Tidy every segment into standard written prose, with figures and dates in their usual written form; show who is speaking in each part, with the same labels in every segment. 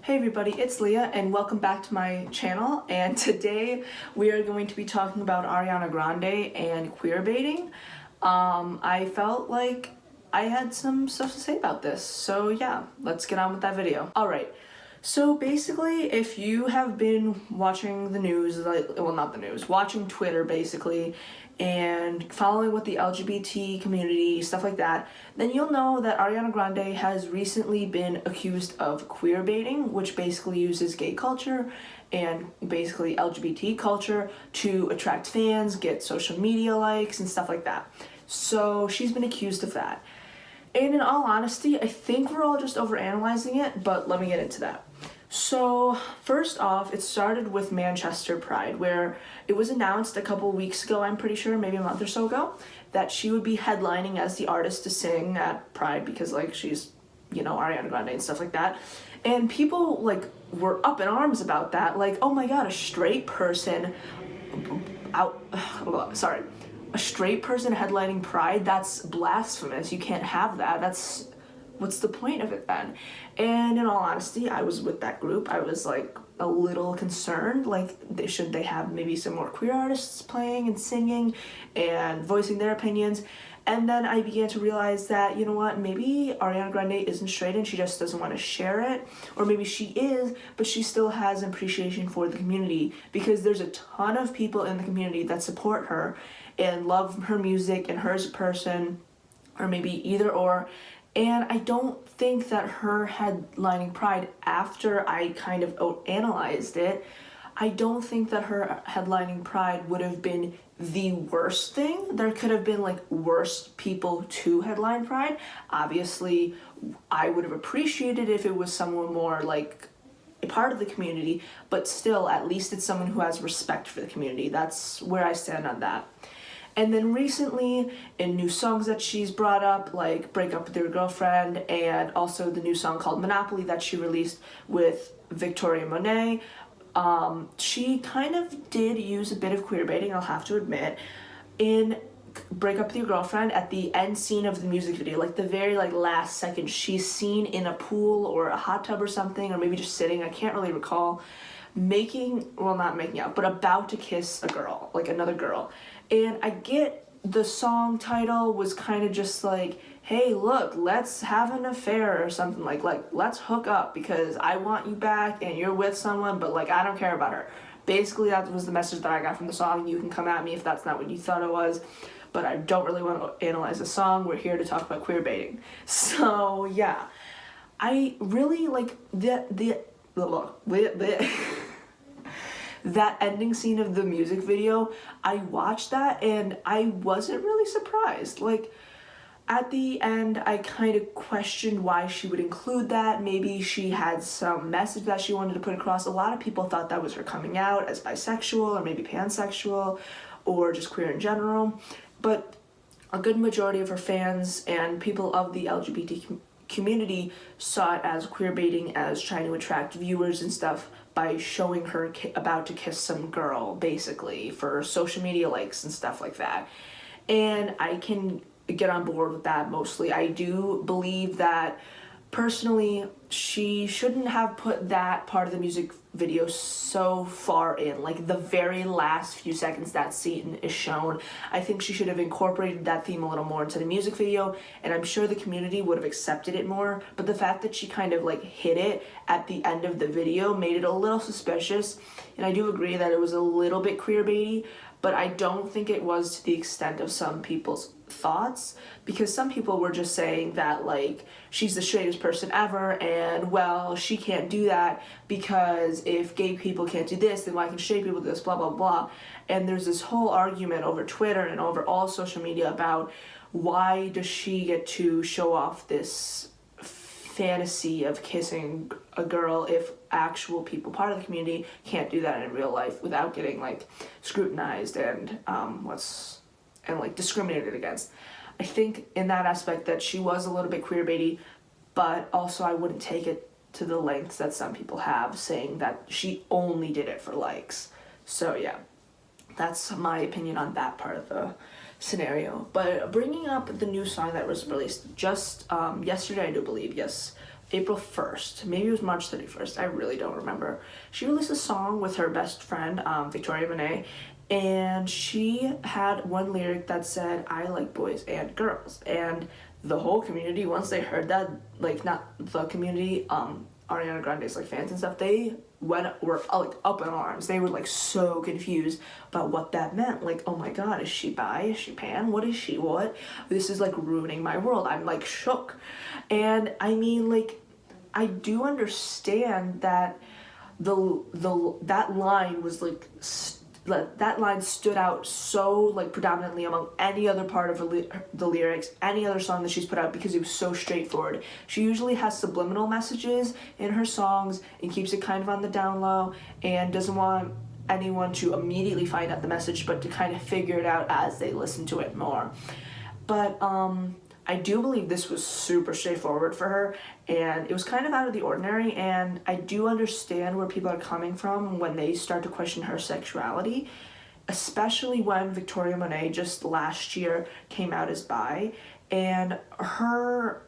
Speaker 1: Hey everybody, it's Leah and welcome back to my channel, and today we are going to be talking about Ariana Grande and queerbaiting. I felt like I had some stuff to say about this, so yeah, let's get on with that video. Alright, so basically if you have been watching the news, watching Twitter basically, and following with the LGBT community, stuff like that, then you'll know that Ariana Grande has recently been accused of queerbaiting, which basically uses gay culture and basically LGBT culture to attract fans, get social media likes, and stuff like that. So she's been accused of that. And in all honesty, I think we're all just overanalyzing it, but let me get into that. So first off, it started with Manchester Pride, where it was announced a couple weeks ago, I'm pretty sure, maybe a month or so ago, that she would be headlining as the artist to sing at Pride because, like, she's, you know, Ariana Grande and stuff like that. And people, like, were up in arms about that, like, oh my god, a straight person headlining Pride, that's blasphemous, you can't have that, what's the point of it then? And in all honesty, I was with that group. I was like a little concerned, like should they have maybe some more queer artists playing and singing and voicing their opinions? And then I began to realize that, you know what, maybe Ariana Grande isn't straight and she just doesn't want to share it, or maybe she is, but she still has an appreciation for the community because there's a ton of people in the community that support her and love her music and her as a person, or maybe either or. And I don't think that her headlining Pride, after I kind of analyzed it, I don't think that her headlining Pride would have been the worst thing. There could have been like worse people to headline Pride. Obviously, I would have appreciated if it was someone more like a part of the community, but still, at least it's someone who has respect for the community. That's where I stand on that. And then recently, in new songs that she's brought up, like Break Up With Your Girlfriend, and also the new song called Monopoly that she released with Victoria Monet, she kind of did use a bit of queerbaiting, I'll have to admit. In Break Up With Your Girlfriend, at the end scene of the music video, like the very last second, she's seen in a pool or a hot tub or something, or maybe just sitting, I can't really recall, not making out, but about to kiss a girl, like another girl. And I get the song title was kind of just like, hey, look, let's have an affair or something, like let's hook up because I want you back and you're with someone, but like I don't care about her. Basically, that was the message that I got from the song. You can come at me if that's not what you thought it was, but I don't really want to analyze the song. We're here to talk about queerbaiting. So yeah, I really like that ending scene of the music video. I watched that and I wasn't really surprised. Like, at the end, I kind of questioned why she would include that. Maybe she had some message that she wanted to put across. A lot of people thought that was her coming out as bisexual or maybe pansexual or just queer in general. But a good majority of her fans and people of the LGBT community saw it as queerbaiting, as trying to attract viewers and stuff by showing her about to kiss some girl, basically, for social media likes and stuff like that. And I can get on board with that mostly. I do believe that, personally, she shouldn't have put that part of the music video so far in, like the very last few seconds that scene is shown. I think she should have incorporated that theme a little more into the music video, and I'm sure the community would have accepted it more, but the fact that she kind of like hid it at the end of the video made it a little suspicious. And I do agree that it was a little bit queerbaity, but I don't think it was to the extent of some people's thoughts, because some people were just saying that like she's the straightest person ever and well, she can't do that because if gay people can't do this, then why can straight people do this, blah blah blah. And there's this whole argument over Twitter and over all social media about why does she get to show off this fantasy of kissing a girl if actual people, part of the community, can't do that in real life without getting like scrutinized and like discriminated against. I think in that aspect that she was a little bit queerbaity, but also I wouldn't take it to the lengths that some people have, saying that she only did it for likes. So yeah, that's my opinion on that part of the scenario. But bringing up the new song that was released just yesterday, I do believe, yes, April 1st, maybe it was March 31st, I really don't remember. She released a song with her best friend, Victoria Monet, and she had one lyric that said, "I like boys and girls." And the whole community, once they heard that, like, not the community, Ariana Grande's like fans and stuff, they were like up in arms. They were like so confused about what that meant. Like, oh my god, is she bi? Is she pan? What is she? What? This is like ruining my world. I'm like shook. And I mean, like, I do understand that that line was like that line stood out so like predominantly among any other part of the lyrics, any other song that she's put out, because it was so straightforward. She usually has subliminal messages in her songs and keeps it kind of on the down low and doesn't want anyone to immediately find out the message, but to kind of figure it out as they listen to it more. But I do believe this was super straightforward for her, and it was kind of out of the ordinary, and I do understand where people are coming from when they start to question her sexuality, especially when Victoria Monet just last year came out as bi, and her,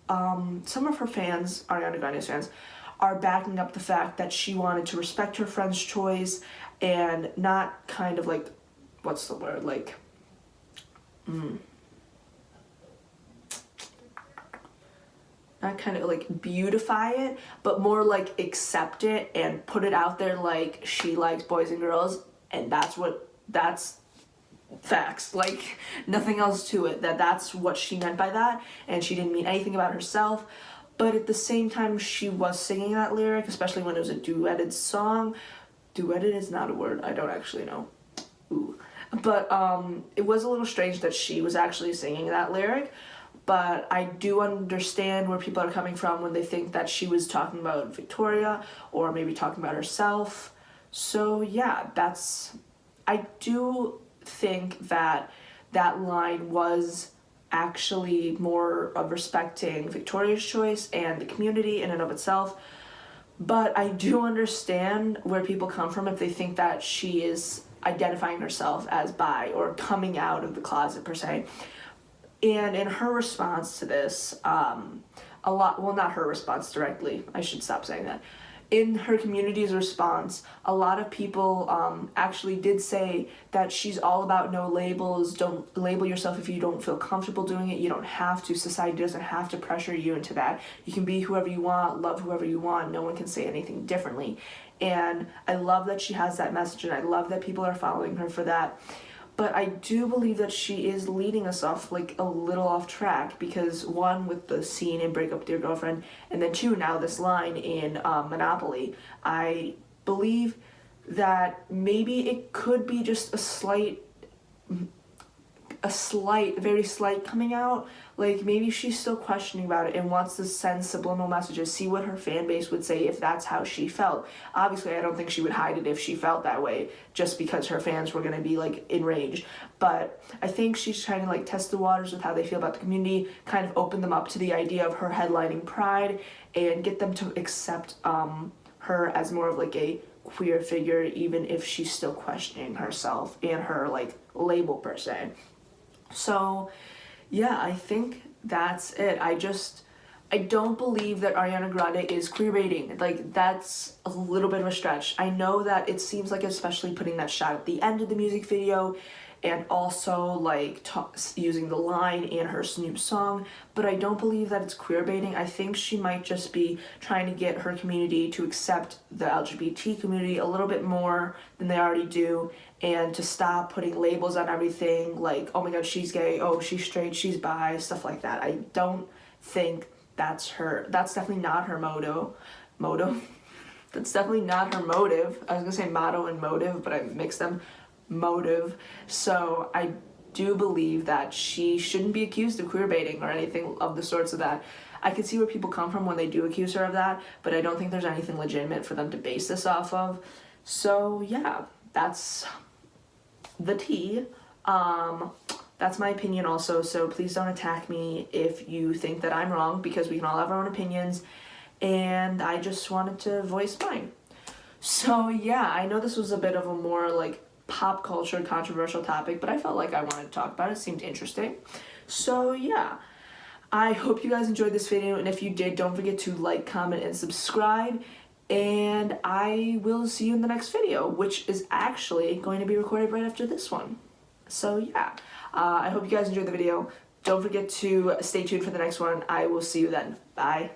Speaker 1: some of her fans, Ariana Grande's fans, are backing up the fact that she wanted to respect her friend's choice and not kind of like, what's the word, like, not kind of like beautify it, but more like accept it and put it out there like she likes boys and girls, and that's facts, like nothing else to it, that's what she meant by that, and she didn't mean anything about herself. But at the same time, she was singing that lyric, especially when it was a duetted song. Duetted is not a word, I don't actually know. Ooh. But it was a little strange that she was actually singing that lyric. But I do understand where people are coming from when they think that she was talking about Victoria or maybe talking about herself. So yeah, I do think that that line was actually more of respecting Victoria's choice and the community in and of itself. But I do understand where people come from if they think that she is identifying herself as bi or coming out of the closet per se. And in her response to this, not her response directly, I should stop saying that. In her community's response, a lot of people actually did say that she's all about no labels. Don't label yourself if you don't feel comfortable doing it. You don't have to. Society doesn't have to pressure you into that. You can be whoever you want, love whoever you want. No one can say anything differently. And I love that she has that message, and I love that people are following her for that. But I do believe that she is leading us off like a little off track, because one, with the scene in Break Up With Your Girlfriend, and then two, now this line in Monopoly, I believe that maybe it could be just a slight, very slight coming out. Like maybe she's still questioning about it and wants to send subliminal messages, see what her fan base would say if that's how she felt. Obviously, I don't think she would hide it if she felt that way, just because her fans were gonna be like enraged. But I think she's trying to like test the waters with how they feel about the community, kind of open them up to the idea of her headlining Pride, and get them to accept her as more of like a queer figure, even if she's still questioning herself and her like label per se. So yeah, I think that's it. I don't believe that Ariana Grande is queerbaiting. Like, that's a little bit of a stretch. I know that it seems like, especially putting that shot at the end of the music video, and also like using the line in her new song, but I don't believe that it's queerbaiting. I think she might just be trying to get her community to accept the LGBT community a little bit more than they already do, and to stop putting labels on everything, like, oh my god, she's gay, oh, she's straight, she's bi, stuff like that. I don't think that's definitely not her motto. That's definitely not her motive. I was gonna say motto and motive, but I mixed them. Motive. So I do believe that she shouldn't be accused of queerbaiting or anything of the sorts of that. I can see where people come from when they do accuse her of that, but I don't think there's anything legitimate for them to base this off of. So yeah, that's the tea. That's my opinion also, so please don't attack me if you think that I'm wrong, because we can all have our own opinions, and I just wanted to voice mine. So yeah, I know this was a bit of a more like pop culture controversial topic, but I felt like I wanted to talk about it. It seemed interesting. So yeah, I hope you guys enjoyed this video, and if you did, don't forget to like, comment, and subscribe. And I will see you in the next video, which is actually going to be recorded right after this one. So yeah, I hope you guys enjoyed the video. Don't forget to stay tuned for the next one. I will see you then. Bye.